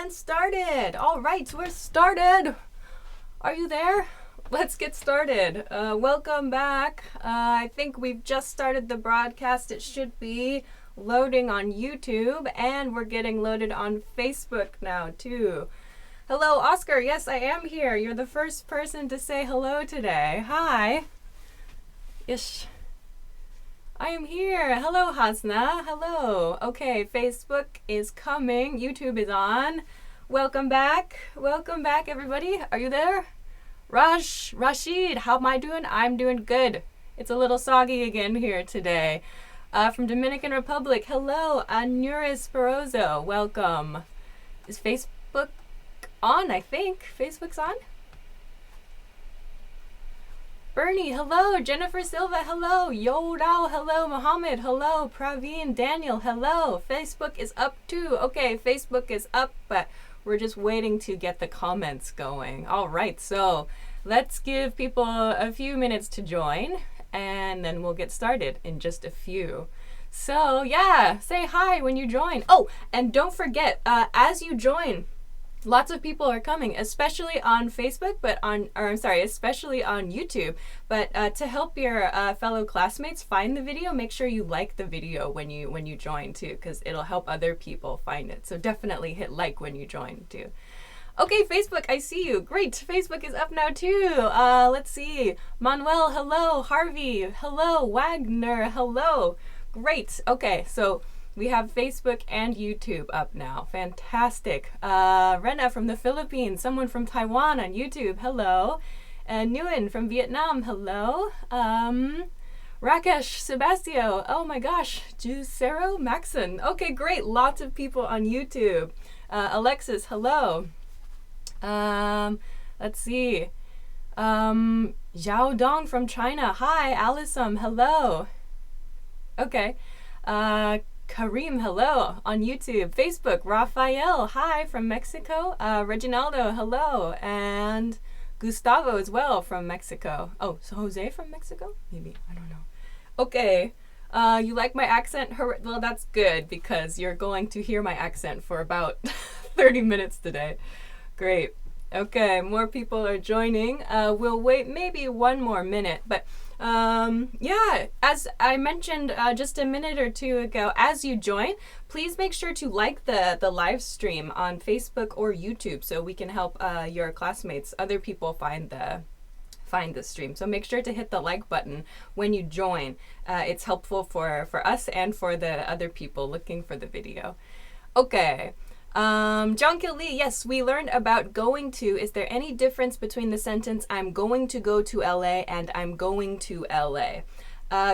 and started. All right, we're started. Are you there? Let's get started. Welcome back. I think we've just started the broadcast. It should be loading on YouTube, and we're getting loaded on Facebook now too. Hello, Oscar. Yes, I am here. You're the first person to say hello today. Hi. Ish. I am here. Hello, Hasna. Hello. Okay, Facebook is coming. YouTube is on. Welcome back. Welcome back, everybody. Are you there? Rashid, how am I doing? I'm doing good. It's a little soggy again here today. From Dominican Republic, hello, Anuris Perozo. Welcome. Is Facebook on? I think. Facebook's on? Bernie, hello. Jennifer Silva, hello. Yodao, hello. Mohammed, hello. Praveen, Daniel, hello. Facebook is up too. Okay, Facebook is up, but we're just waiting to get the comments going. All right, so let's give people a few minutes to join, and then we'll get started in just a few. So yeah, say hi when you join. Oh, and don't forget, as you join, lots of people are coming, especially on Facebook, especially on YouTube. But to help your fellow classmates find the video, make sure you like the video when you join too, because it'll help other people find it. So definitely hit like when you join too. Okay, Facebook, I see you. Great, Facebook is up now too. Let's see. Manuel, hello. Harvey, hello. Wagner, hello. Great. Okay, so we have Facebook and YouTube up now. Fantastic. Rena from the Philippines, someone from Taiwan on YouTube, hello. Nguyen from Vietnam, hello. Rakesh, Sebastio, oh my gosh. Juicero, Maxon. Okay, great. Lots of people on YouTube. Alexis, hello. Let's see. Zhao Dong from China. Hi, Alisha, hello. Okay. Kareem, hello, on YouTube. Facebook, Rafael, hi, from Mexico. Reginaldo, hello. And Gustavo as well from Mexico. Oh, so Jose from Mexico? Maybe, I don't know. Okay, you like my accent? Well, that's good, because you're going to hear my accent for about 30 minutes today. Great. Okay, more people are joining. We'll wait maybe one more minute, but yeah, as I mentioned just a minute or two ago, as you join, please make sure to like the live stream on Facebook or YouTube so we can help your classmates, other people find the stream. So make sure to hit the like button when you join. It's helpful for us and for the other people looking for the video. Okay. John Lee, yes, we learned about going to. Is there any difference between the sentence I'm going to go to LA and I'm going to LA?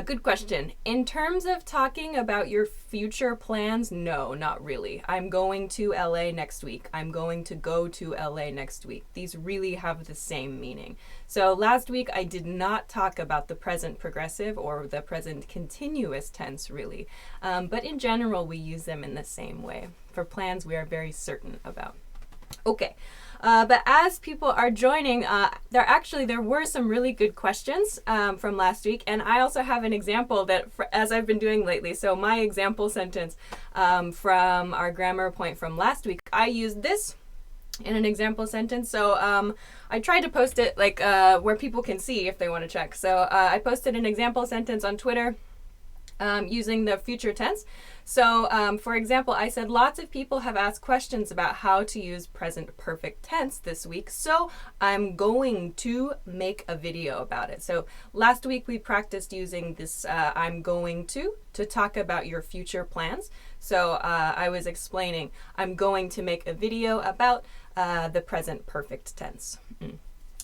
Good question. In terms of talking about your future plans, no, not really. I'm going to LA next week. I'm going to go to LA next week. These really have the same meaning. So last week I did not talk about the present progressive or the present continuous tense really. But in general, we use them in the same way for plans we are very certain about. Okay. But as people are joining, there were some really good questions from last week, and I also have an example that, as I've been doing lately, so my example sentence from our grammar point from last week, I used this in an example sentence. So I tried to post it like where people can see if they want to check. So I posted an example sentence on Twitter using the future tense. So, for example, I said lots of people have asked questions about how to use present perfect tense this week, so I'm going to make a video about it. So last week we practiced using this I'm going to talk about your future plans. So I was explaining I'm going to make a video about the present perfect tense.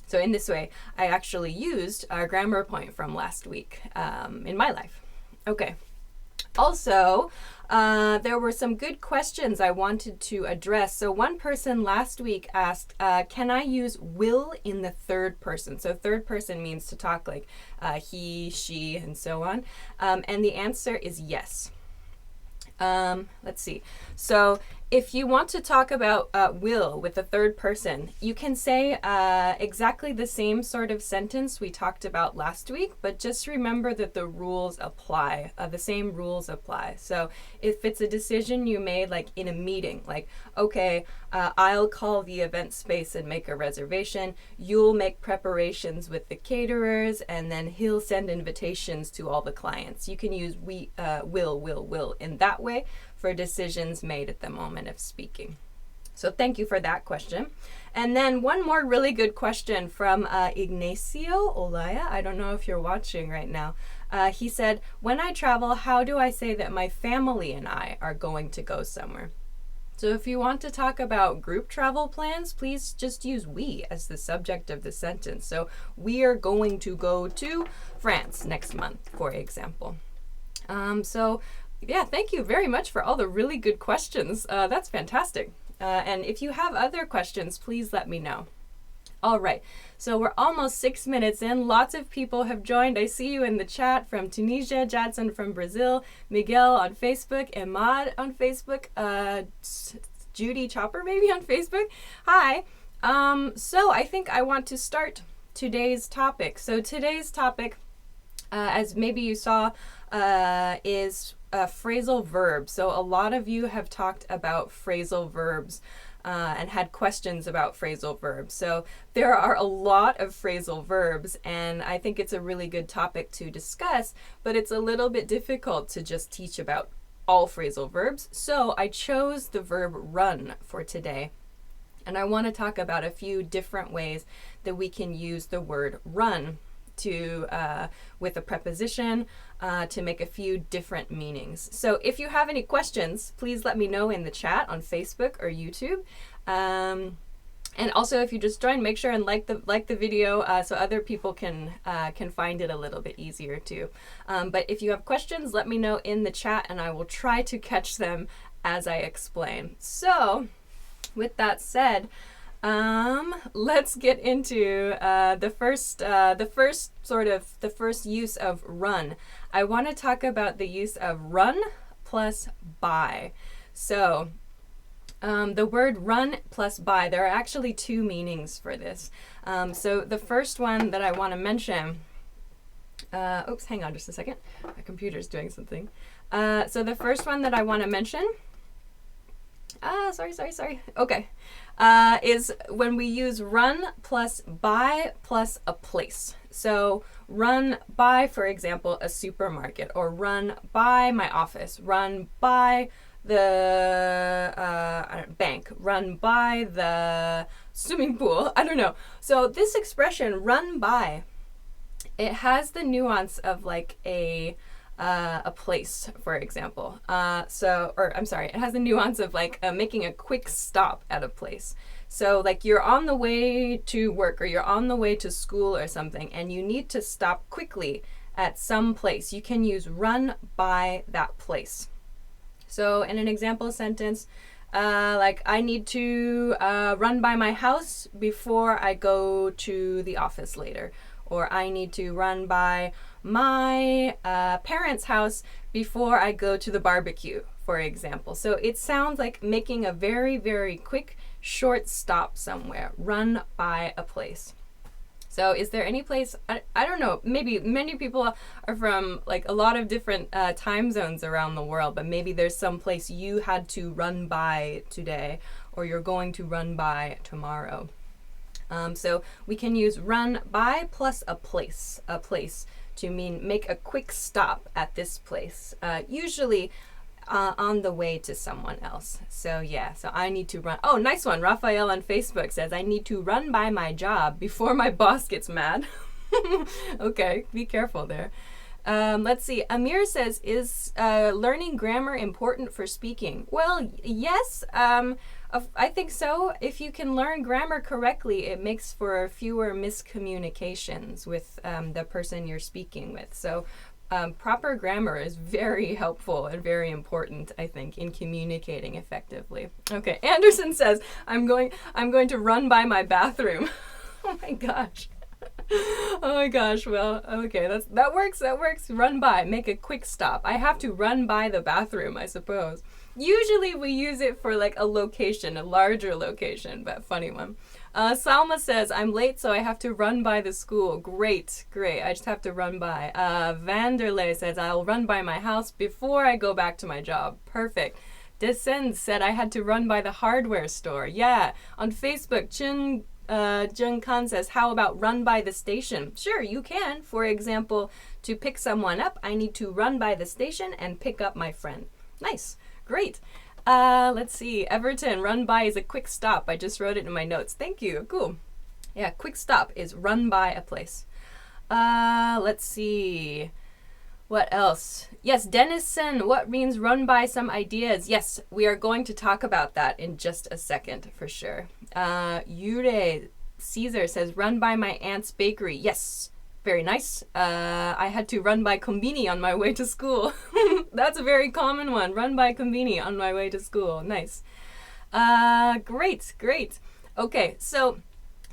So in this way, I actually used our grammar point from last week in my life. Okay. Also, there were some good questions I wanted to address. So one person last week asked, can I use will in the third person? So third person means to talk like he, she, and so on. And the answer is yes. Let's see. So If you want to talk about will with the third person, you can say exactly the same sort of sentence we talked about last week, but just remember that the rules apply. The same rules apply. So if it's a decision you made like in a meeting, like, okay, I'll call the event space and make a reservation, you'll make preparations with the caterers, and then he'll send invitations to all the clients. You can use will in that way for decisions made at the moment of speaking. So thank you for that question. And then one more really good question from Ignacio Olaya. I don't know if you're watching right now. He said, when I travel, how do I say that my family and I are going to go somewhere? So if you want to talk about group travel plans, please just use we as the subject of the sentence. So we are going to go to France next month, for example. Yeah, thank you very much for all the really good questions. That's fantastic. And if you have other questions, please let me know. All right, so we're almost 6 minutes in. Lots of people have joined. I see you in the chat from Tunisia, Jadson from Brazil, Miguel on Facebook, Ahmad on Facebook, Judy Chopper maybe on Facebook. Hi. So I think I want to start today's topic. So today's topic, as maybe you saw, is phrasal verbs. So a lot of you have talked about phrasal verbs and had questions about phrasal verbs. So there are a lot of phrasal verbs, and I think it's a really good topic to discuss, but it's a little bit difficult to just teach about all phrasal verbs. So I chose the verb run for today. And I want to talk about a few different ways that we can use the word run to with a preposition to make a few different meanings. So if you have any questions, please let me know in the chat on Facebook or YouTube. And also, if you just joined, make sure and like the video so other people can find it a little bit easier too. But if you have questions, let me know in the chat, and I will try to catch them as I explain. So, with that said, let's get into the first use of run. I want to talk about the use of run plus by. So the word run plus by, there are actually two meanings for this. So the first one that I want to mention, oops, hang on just a second. My computer's doing something. So the first one that I want to mention, sorry. Okay. Is when we use run plus by plus a place. So run by, for example, a supermarket, or run by my office, run by the bank, run by the swimming pool. I don't know. So this expression, run by, it has the nuance of like a place, for example. It has the nuance of like making a quick stop at a place. So like you're on the way to work, or you're on the way to school or something, and you need to stop quickly at some place. You can use run by that place. So in an example sentence, like I need to run by my house before I go to the office later. Or I need to run by my parents' house before I go to the barbecue, for example. So it sounds like making a very, very quick, short stop somewhere. Run by a place. So is there any place, I don't know, maybe many people are from like a lot of different time zones around the world, but maybe there's some place you had to run by today, or you're going to run by tomorrow. So we can use run by plus a place to mean make a quick stop at this place, usually on the way to someone else. So yeah, so I need to run. Oh, nice one. Raphael on Facebook says, I need to run by my job before my boss gets mad. Okay, be careful there. Let's see. Amir says, is learning grammar important for speaking? Well, yes, I think so. If you can learn grammar correctly, it makes for fewer miscommunications with the person you're speaking with. So proper grammar is very helpful and very important, I think, in communicating effectively. Okay, Anderson says, I'm going to run by my bathroom. Oh my gosh. Oh my gosh. Well, okay, that works. Run by, make a quick stop. I have to run by the bathroom, I suppose. Usually we use it for like a location, a larger location, but funny one. Salma says, I'm late, so I have to run by the school. Great, great. I just have to run by. Vanderlei says, I'll run by my house before I go back to my job. Perfect. Descend said, I had to run by the hardware store. Yeah. On Facebook, Jun Khan says, how about run by the station? Sure, you can. For example, to pick someone up, I need to run by the station and pick up my friend. Nice. Great. Let's see. Everton, run by is a quick stop. I just wrote it in my notes. Thank you. Cool. Yeah, quick stop is run by a place. Let's see. What else? Yes, Dennison, what means run by some ideas? Yes, we are going to talk about that in just a second for sure. Yure Caesar says, run by my aunt's bakery. Yes. Very nice. I had to run by Konbini on my way to school. That's a very common one. Run by Konbini on my way to school. Nice. Great, great. Okay, so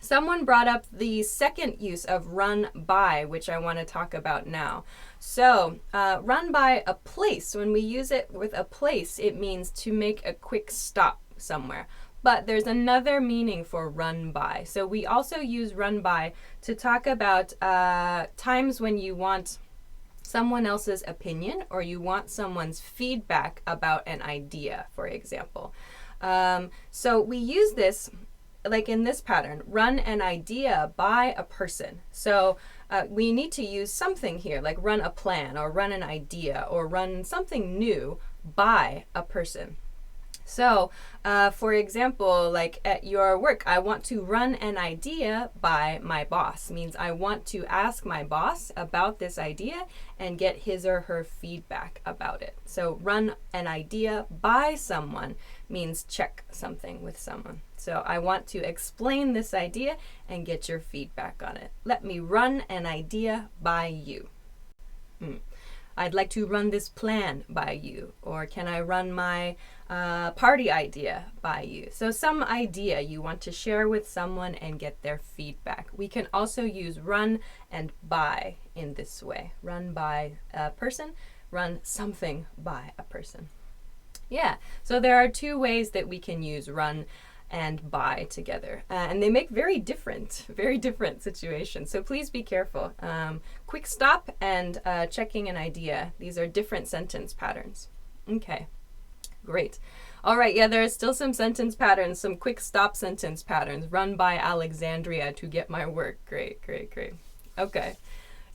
someone brought up the second use of run by, which I want to talk about now. So run by a place. When we use it with a place, it means to make a quick stop somewhere. But there's another meaning for run by. So we also use run by to talk about times when you want someone else's opinion or you want someone's feedback about an idea, for example. So we use this like in this pattern, run an idea by a person. So we need to use something here, like run a plan or run an idea or run something new by a person. So, for example, like at your work, I want to run an idea by my boss. Means I want to ask my boss about this idea and get his or her feedback about it. So run an idea by someone means check something with someone. So I want to explain this idea and get your feedback on it. Let me run an idea by you. I'd like to run this plan by you. Or can I run my party idea by you? So some idea you want to share with someone and get their feedback. We can also use run and by in this way. Run by a person, run something by a person. Yeah, so there are two ways that we can use run and by together. And they make very different situations. So please be careful. Quick stop and checking an idea. These are different sentence patterns. Okay, great. All right, yeah, there are still some sentence patterns, some quick stop sentence patterns. Run by Alexandria to get my work. Great, great, great. Okay.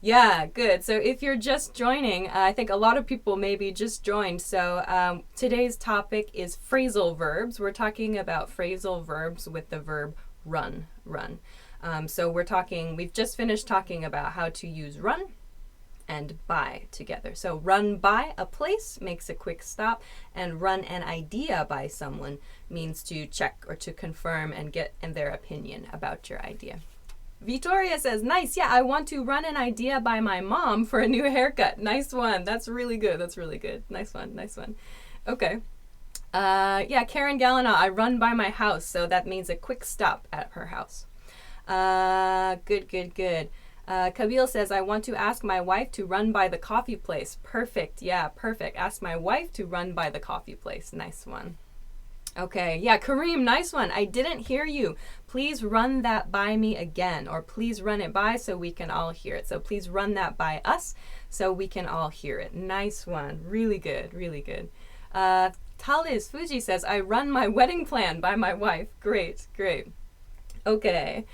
Yeah, good. So if you're just joining, I think a lot of people maybe just joined. So today's topic is phrasal verbs. We're talking about phrasal verbs with the verb run. So we've just finished talking about how to use run and by together. So run by a place makes a quick stop, and run an idea by someone means to check or to confirm and get their opinion about your idea. Victoria says, nice, yeah, I want to run an idea by my mom for a new haircut. Nice one. That's really good. Nice one. Okay. Yeah, Karen Gallina, I run by my house, so that means a quick stop at her house. Good. Kabil says, I want to ask my wife to run by the coffee place. Perfect. Yeah, perfect. Ask my wife to run by the coffee place. Nice one. Okay, yeah, Kareem, nice one. I didn't hear you. Please run that by me again, or please run it by so we can all hear it. So please run that by us so we can all hear it. Nice one. Really good. Talis Fuji says, I run my wedding plan by my wife. Great. Okay.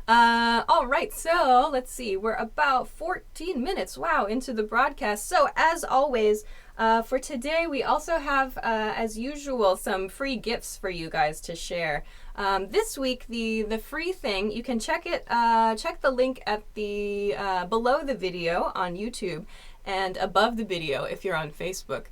All right, so let's see. We're about 14 minutes, into the broadcast. So as always, for today, we also have, as usual, some free gifts for you guys to share. This week, the free thing, you can check the link at the below the video on YouTube and above the video if you're on Facebook.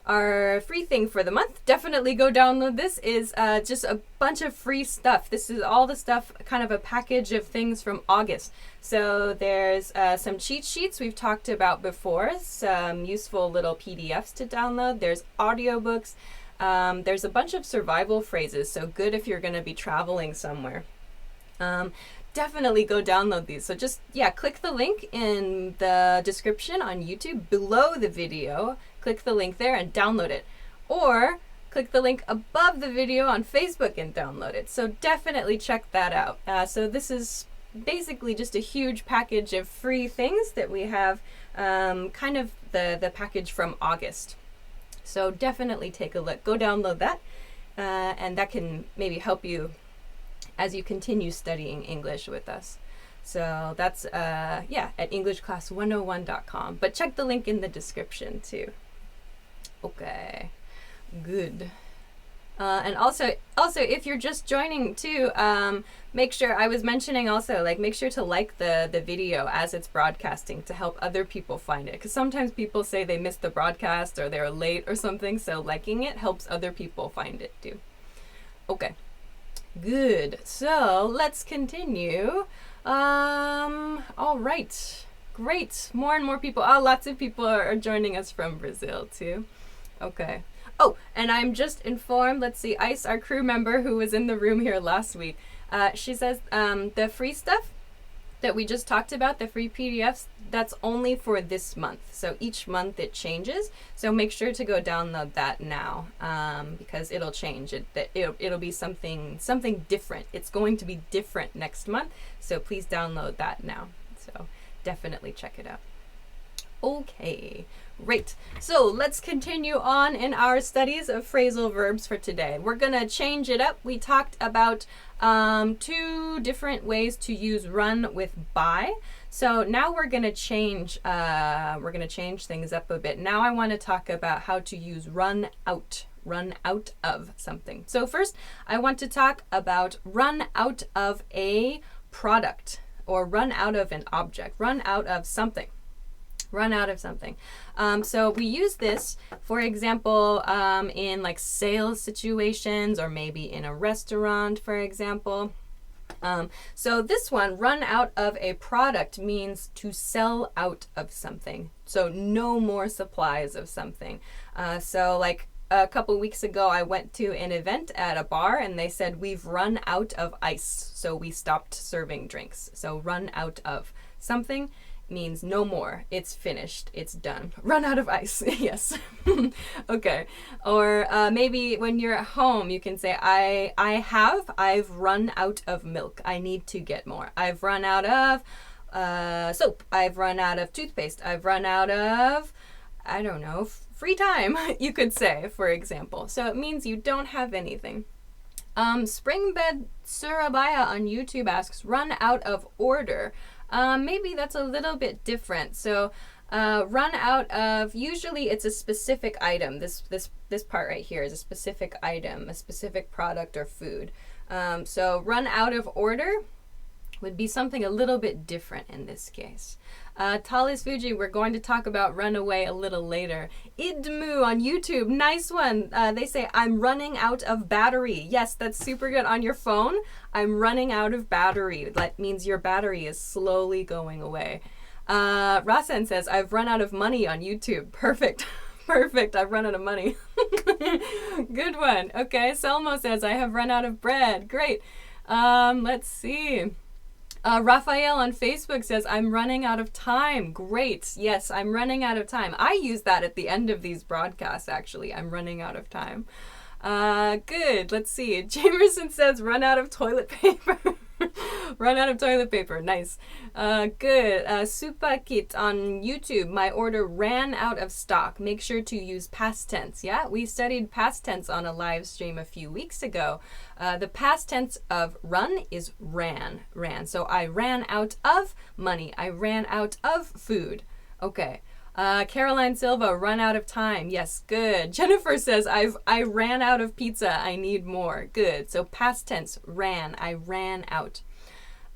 Our free thing for the month, definitely go download this, is just a bunch of free stuff. This is all the stuff, kind of a package of things from August. So there's some cheat sheets we've talked about before, some useful little PDFs to download. There's audiobooks. There's a bunch of survival phrases, so good if you're going to be traveling somewhere. Definitely go download these. So just, click the link in the description on YouTube below the video. Click the link there and download it. or click the link above the video on Facebook and download it. So definitely check that out. So this is basically just a huge package of free things that we have, kind of the package from August. So definitely take a look. Go download that, and that can maybe help you as you continue studying English with us. So that's, at EnglishClass101.com. But check the link in the description too. Okay, good. And also, if you're just joining too, make sure, I was mentioning also, like, make sure to like the video as it's broadcasting to help other people find it. Because sometimes people say they missed the broadcast or they're late or something, so liking it helps other people find it too. Okay, good. So let's continue. All right, great. More and more people, lots of people are joining us from Brazil too. Okay. Oh, and I'm just informed, let's see, Ice, our crew member who was in the room here last week, she says the free stuff that we just talked about, the free PDFs, that's only for this month. So each month it changes. So make sure to go download that now, because it'll change. It'll be something different. It's going to be different next month. So please download that now. So definitely check it out. Okay, great. So let's continue on in our studies of phrasal verbs for today. We're gonna change it up. We talked about 2 different ways to use run with by. So now we're gonna change things up a bit. Now I want to talk about how to use run out of something. So first, I want to talk about run out of a product, or run out of an object, run out of something. Run out of something. So we use this, for example, in like sales situations, or maybe in a restaurant, for example. So this one, run out of a product, means to sell out of something. So no more supplies of something. So like a couple weeks ago, I went to an event at a bar and they said, we've run out of ice. So we stopped serving drinks. So run out of something means no more. It's finished. It's done. Run out of ice. Yes. Okay. Or maybe when you're at home, you can say, I've run out of milk. I need to get more. I've run out of soap. I've run out of toothpaste. I've run out of, I don't know, free time, you could say, for example. So it means you don't have anything. Springbed Surabaya on YouTube asks, run out of order. Maybe that's a little bit different. So run out of, usually it's a specific item. This part right here is a specific item, a specific product or food. So run out of order would be something a little bit different in this case. Talis Fuji, we're going to talk about run away a little later. Idmu on YouTube, nice one. They say, I'm running out of battery. Yes, that's super good. On your phone, I'm running out of battery. That means your battery is slowly going away. Rasen says, I've run out of money on YouTube. Perfect. Perfect. I've run out of money. Good one. Okay. Selmo says, I have run out of bread. Great. Let's see. Raphael on Facebook says, I'm running out of time. Great. Yes, I'm running out of time. I use that at the end of these broadcasts, actually. I'm running out of time. Good. Let's see. Jamerson says, run out of toilet paper. Run out of toilet paper. Nice. Good. Supakit on YouTube. My order ran out of stock. Make sure to use past tense. Yeah, we studied past tense on a live stream a few weeks ago. The past tense of run is ran. So I ran out of money. I ran out of food. Okay. Caroline Silva, run out of time. Yes, good. Jennifer says, I ran out of pizza. I need more. Good. So past tense, ran. I ran out.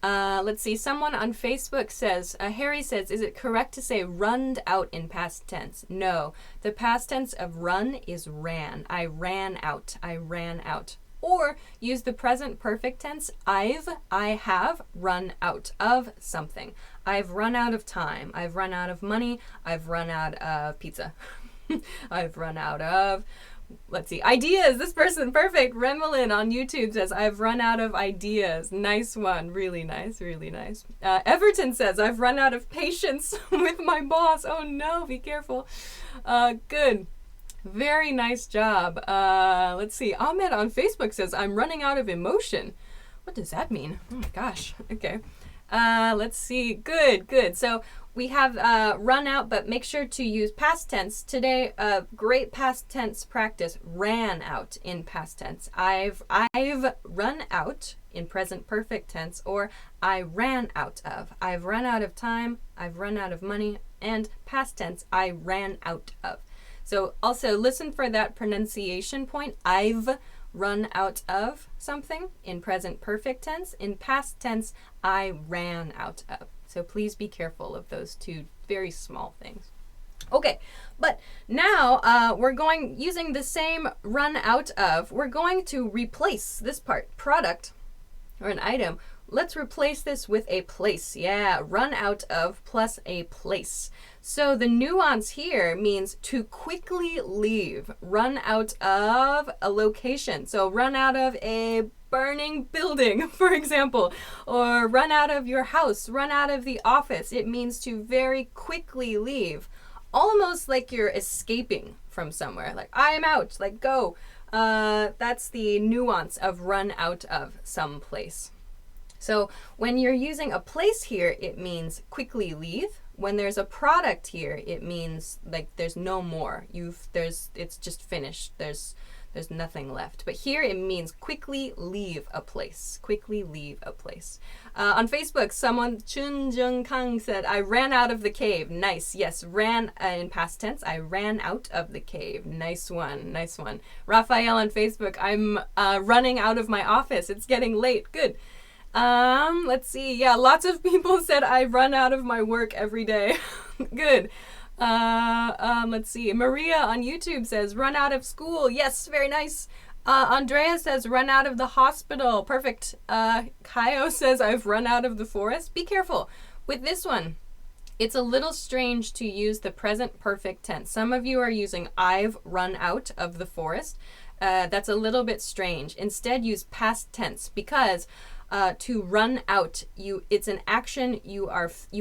Let's see. Someone on Facebook says, Harry says, is it correct to say runned out in past tense? No. The past tense of run is ran. I ran out. I ran out. Or use the present perfect tense, I have run out of something. I've run out of time. I've run out of money. I've run out of pizza. I've run out of, let's see, ideas. This person, perfect. Remelin on YouTube says, I've run out of ideas. Nice one. Really nice. Really nice. Everton says, I've run out of patience with my boss. Oh no, be careful. Good. Very nice job. Let's see. Ahmed on Facebook says, I'm running out of emotion. What does that mean? Oh my gosh. Okay. Let's see. Good, good. So we have run out, but make sure to use past tense. Today, great past tense practice, ran out in past tense. I've run out in present perfect tense, or I ran out of. I've run out of time, I've run out of money, and past tense, I ran out of. So also listen for that pronunciation point. I've run out of something in present perfect tense. In past tense, I ran out of. So please be careful of those two very small things. Okay, but now we're using the same run out of. We're going to replace this part, product, or an item. Let's replace this with a place. Yeah, run out of plus a place. So the nuance here means to quickly leave. Run out of a location. So run out of a burning building, for example, or run out of your house, run out of the office. It means to very quickly leave. Almost like you're escaping from somewhere. Like, I am out, like go. That's the nuance of run out of some place. So when you're using a place here, it means quickly leave. When there's a product here, it means like there's no more. It's just finished. There's nothing left. But here it means quickly leave a place. Quickly leave a place. On Facebook, someone, Chun Jung Kang, said, I ran out of the cave. Nice. Yes, ran in past tense. I ran out of the cave. Nice one. Nice one. Raphael on Facebook, I'm running out of my office. It's getting late. Good. Let's see. Yeah, lots of people said I run out of my work every day. Good. Let's see. Maria on YouTube says run out of school. Yes, very nice. Andrea says run out of the hospital. Perfect. Kaio says I've run out of the forest. Be careful with this one. It's a little strange to use the present perfect tense. Some of you are using I've run out of the forest. That's a little bit strange. Instead, use past tense because to run out, it's an action you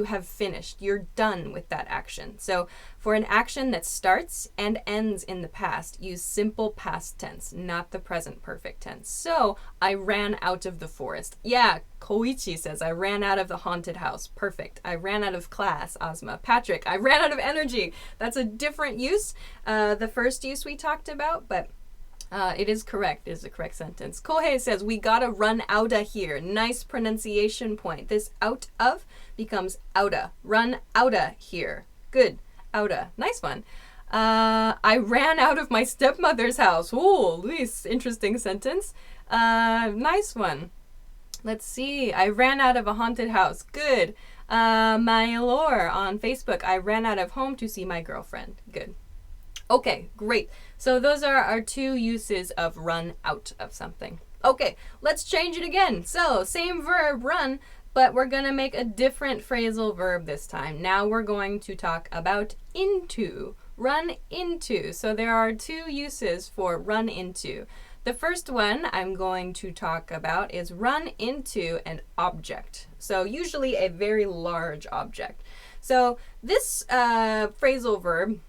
have finished. You're done with that action. So for an action that starts and ends in the past, use simple past tense, not the present perfect tense. So I ran out of the forest. Yeah, Koichi says I ran out of the haunted house. Perfect. I ran out of class, Ozma. Patrick, I ran out of energy. That's a different use. The first use we talked about, but it is correct. It is the correct sentence. Kohei says, we gotta run outta here. Nice pronunciation point. This out of becomes outa. Run outta here. Good. Outa. Nice one. I ran out of my stepmother's house. Oh, Luis, interesting sentence. Nice one. Let's see. I ran out of a haunted house. Good. Mylor on Facebook. I ran out of home to see my girlfriend. Good. Okay, great. So those are our two uses of run out of something. Okay, let's change it again. So same verb, run, but we're going to make a different phrasal verb this time. Now we're going to talk about into. Run into. So there are two uses for run into. The first one I'm going to talk about is run into an object. So usually a very large object. So this phrasal verb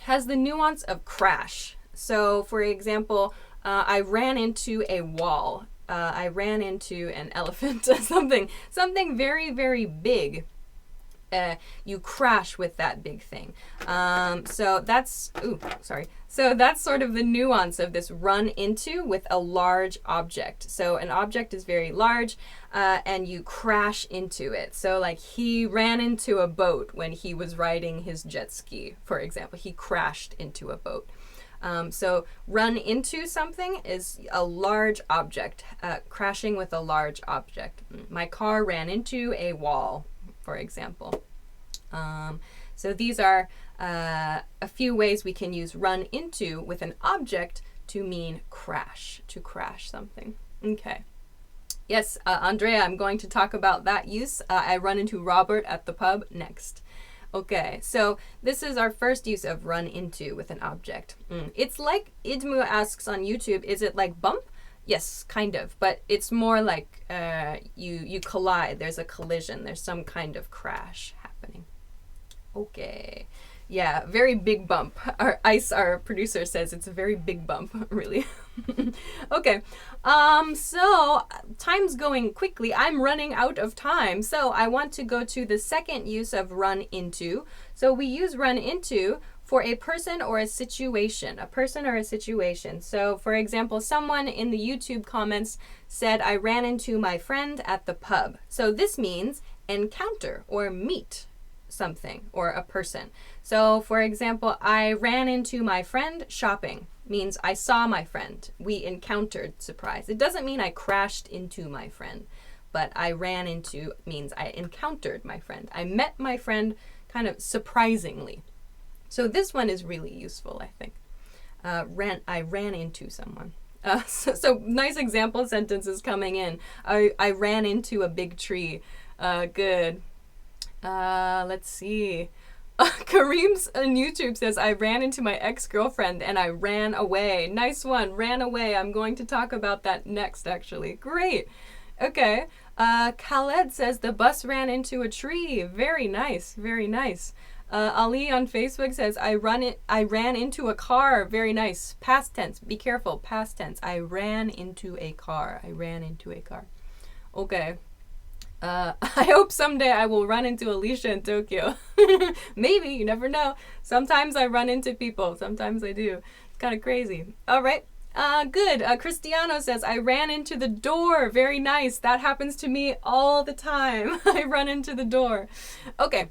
has the nuance of crash. So for example, I ran into a wall. I ran into an elephant, something very, very big. You crash with that big thing. So that's sort of the nuance of this run into with a large object. So an object is very large, and you crash into it. So like he ran into a boat when he was riding his jet ski, for example. He crashed into a boat. So run into something is a large object, crashing with a large object. My car ran into a wall, for example. So these are a few ways we can use run into with an object to mean crash, to crash something. Okay. Yes, Andrea, I'm going to talk about that use. I run into Robert at the pub next. Okay, so this is our first use of run into with an object. It's like Idmu asks on YouTube, is it like bump? Yes, kind of, but it's more like you collide. There's a collision. There's some kind of crash happening. Okay. Yeah, very big bump. Our producer, says it's a very big bump, really. Okay, so time's going quickly. I'm running out of time. So I want to go to the second use of run into. So we use run into for a person or a situation. A person or a situation. So for example, someone in the YouTube comments said, I ran into my friend at the pub. So this means encounter or meet something or a person. So for example, I ran into my friend shopping means I saw my friend. We encountered surprise. It doesn't mean I crashed into my friend, but I ran into means I encountered my friend. I met my friend kind of surprisingly. So this one is really useful, I think. I ran into someone. So nice example sentences coming in. I ran into a big tree. Good. Let's see. Kareem's on YouTube says, I ran into my ex-girlfriend and I ran away. Nice one. Ran away. I'm going to talk about that next, actually. Great. Okay. Khaled says, the bus ran into a tree. Very nice. Very nice. Ali on Facebook says, I ran into a car. Very nice. Past tense. Be careful. Past tense. I ran into a car. I ran into a car. Okay. I hope someday I will run into Alisha in Tokyo. Maybe, you never know. Sometimes I run into people. Sometimes I do. It's kind of crazy. All right. Good. Cristiano says, I ran into the door. Very nice. That happens to me all the time. I run into the door. Okay.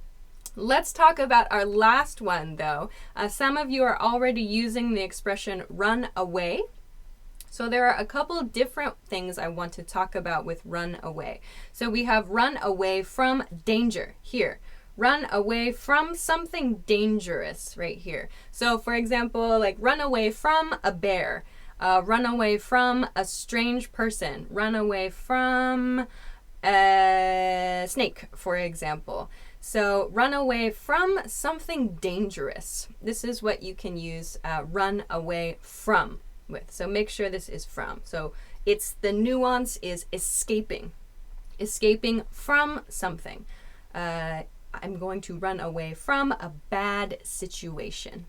Let's talk about our last one, though. Some of you are already using the expression run away. So there are a couple different things I want to talk about with run away. So we have run away from danger here. Run away from something dangerous right here. So for example, like run away from a bear. Run away from a strange person. Run away from a snake, for example. So run away from something dangerous. This is what you can use run away from with. So make sure this is from. So it's the nuance is escaping. Escaping from something. I'm going to run away from a bad situation.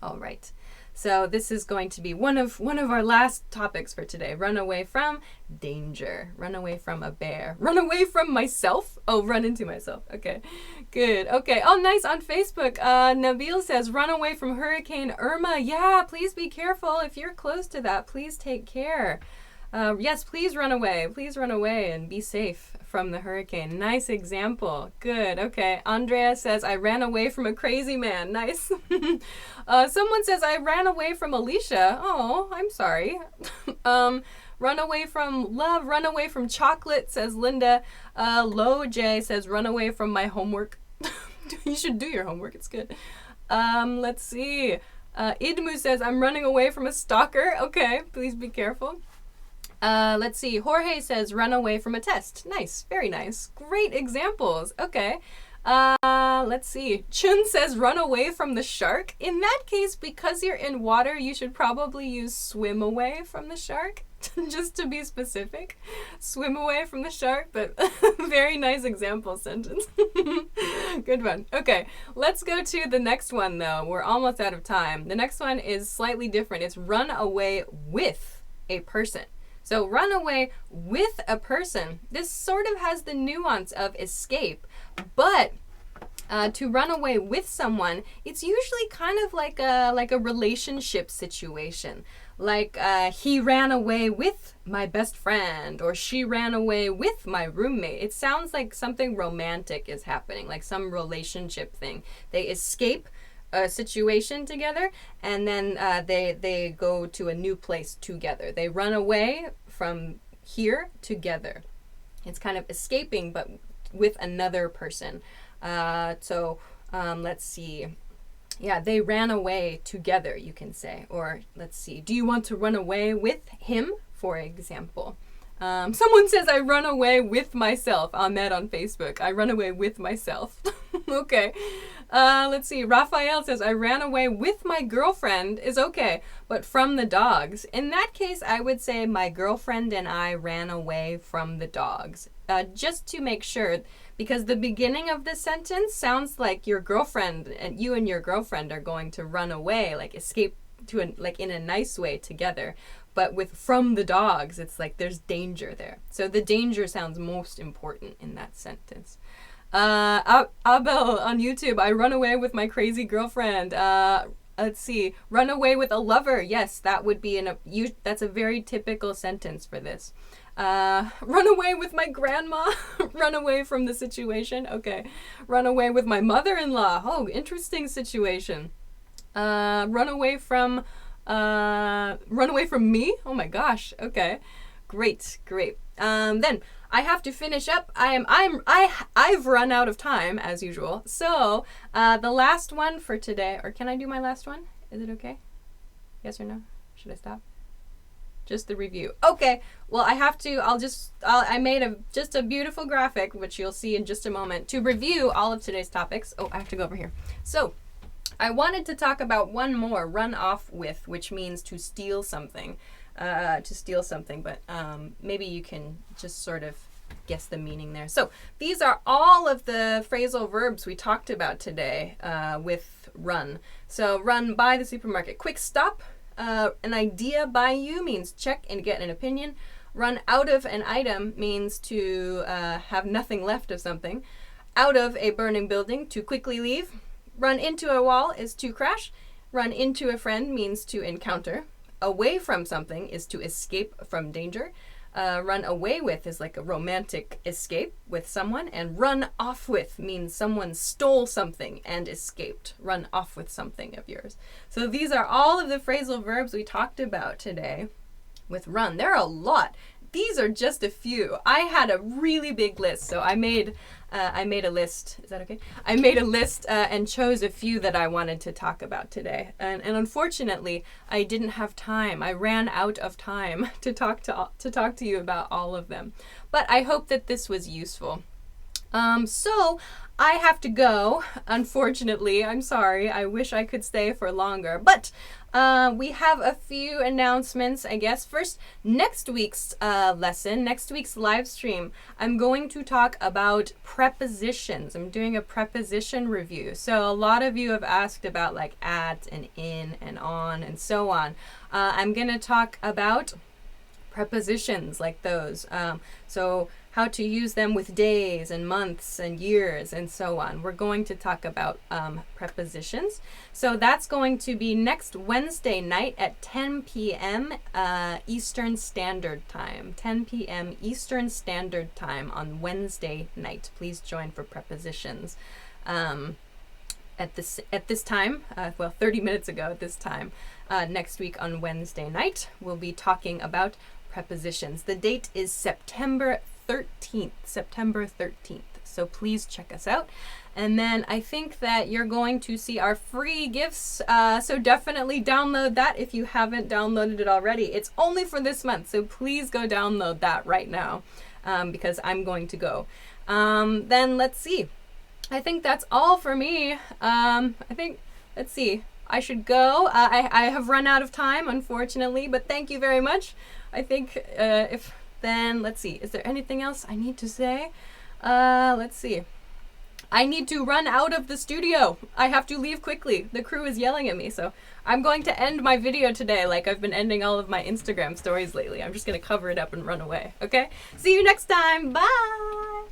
All right. So this is going to be one of our last topics for today. Run away from danger. Run away from a bear. Run away from myself. Oh, run into myself. Okay, good. Okay. Oh, nice. On Facebook, Nabil says, run away from Hurricane Irma. Yeah, please be careful. If you're close to that, please take care. Yes, please run away. Please run away and be safe from the hurricane. Nice example. Good. Okay. Andrea says, I ran away from a crazy man. Nice. Someone says, I ran away from Alisha. Oh, I'm sorry. Run away from love. Run away from chocolate, says Linda. Lo J says, run away from my homework. You should do your homework. It's good. Let's see. Idmu says, I'm running away from a stalker. Okay. Please be careful. Let's see. Jorge says, run away from a test. Nice. Very nice. Great examples. Okay. Let's see. Chun says, run away from the shark. In that case, because you're in water, you should probably use swim away from the shark. Just to be specific. Swim away from the shark, but very nice example sentence. Good one. Okay. Let's go to the next one, though. We're almost out of time. The next one is slightly different. It's run away with a person. So run away with a person. This sort of has the nuance of escape, but to run away with someone, it's usually kind of like a relationship situation. Like he ran away with my best friend, or she ran away with my roommate. It sounds like something romantic is happening, like some relationship thing. They escape a situation together, and then they go to a new place together. They run away from here together. It's kind of escaping, but with another person. So let's see. Yeah, they ran away together, you can say. Or let's see. Do you want to run away with him, for example? Someone says, I run away with myself. Ahmed on Facebook. I run away with myself. Okay. Let's see. Raphael says, I ran away with my girlfriend is okay, but from the dogs. In that case, I would say my girlfriend and I ran away from the dogs. Just to make sure, because the beginning of this sentence sounds like your girlfriend and your girlfriend are going to run away, like escape to like in a nice way together. But with from the dogs, it's like there's danger there. So the danger sounds most important in that sentence. Abel on YouTube, I run away with my crazy girlfriend. Let's see, run away with a lover. Yes, that would be that's a very typical sentence for this. Run away with my grandma. Run away from the situation. Okay. Run away with my mother-in-law. Oh, interesting situation. Run away from me. Oh my gosh. Okay. Great. Then I have to finish up. I've run out of time as usual. So, the last one for today, or can I do my last one? Is it okay? Yes or no? Should I stop? Just the review. Okay. Well, I made just a beautiful graphic, which you'll see in just a moment, to review all of today's topics. Oh, I have to go over here. So, I wanted to talk about one more, run off with, which means to steal something. But maybe you can just sort of guess the meaning there. So these are all of the phrasal verbs we talked about today with run. So run by the supermarket. Quick stop. An idea by you means check and get an opinion. Run out of an item means to have nothing left of something. Out of a burning building, to quickly leave. Run into a wall is to crash. Run into a friend means to encounter. Away from something is to escape from danger. Run away with is like a romantic escape with someone. And run off with means someone stole something and escaped. Run off with something of yours. So these are all of the phrasal verbs we talked about today with run. There are a lot. These are just a few. I had a really big list, so I made a list. Is that okay? I made a list and chose a few that I wanted to talk about today. And unfortunately, I didn't have time. I ran out of time to talk to you about all of them. But I hope that this was useful. So I have to go. Unfortunately, I'm sorry. I wish I could stay for longer, but we have a few announcements, I guess. First, next week's lesson, next week's live stream, I'm going to talk about prepositions. I'm doing a preposition review. So a lot of you have asked about like at and in and on and so on. I'm going to talk about prepositions like those. So how to use them with days and months and years and so on. We're going to talk about prepositions. So that's going to be next Wednesday night at 10 p.m. Eastern Standard Time. 10 p.m. Eastern Standard Time on Wednesday night. Please join for prepositions. At this time, 30 minutes ago at this time, next week on Wednesday night, we'll be talking about prepositions. The date is September 13th. So please check us out. And then I think that you're going to see our free gifts. So definitely download that if you haven't downloaded it already. It's only for this month. So please go download that right now because I'm going to go. Then let's see. I think that's all for me. Let's see. I should go. I have run out of time, unfortunately, but thank you very much. I think let's see. Is there anything else I need to say? Let's see. I need to run out of the studio. I have to leave quickly. The crew is yelling at me, so I'm going to end my video today like I've been ending all of my Instagram stories lately. I'm just going to cover it up and run away, okay? See you next time. Bye!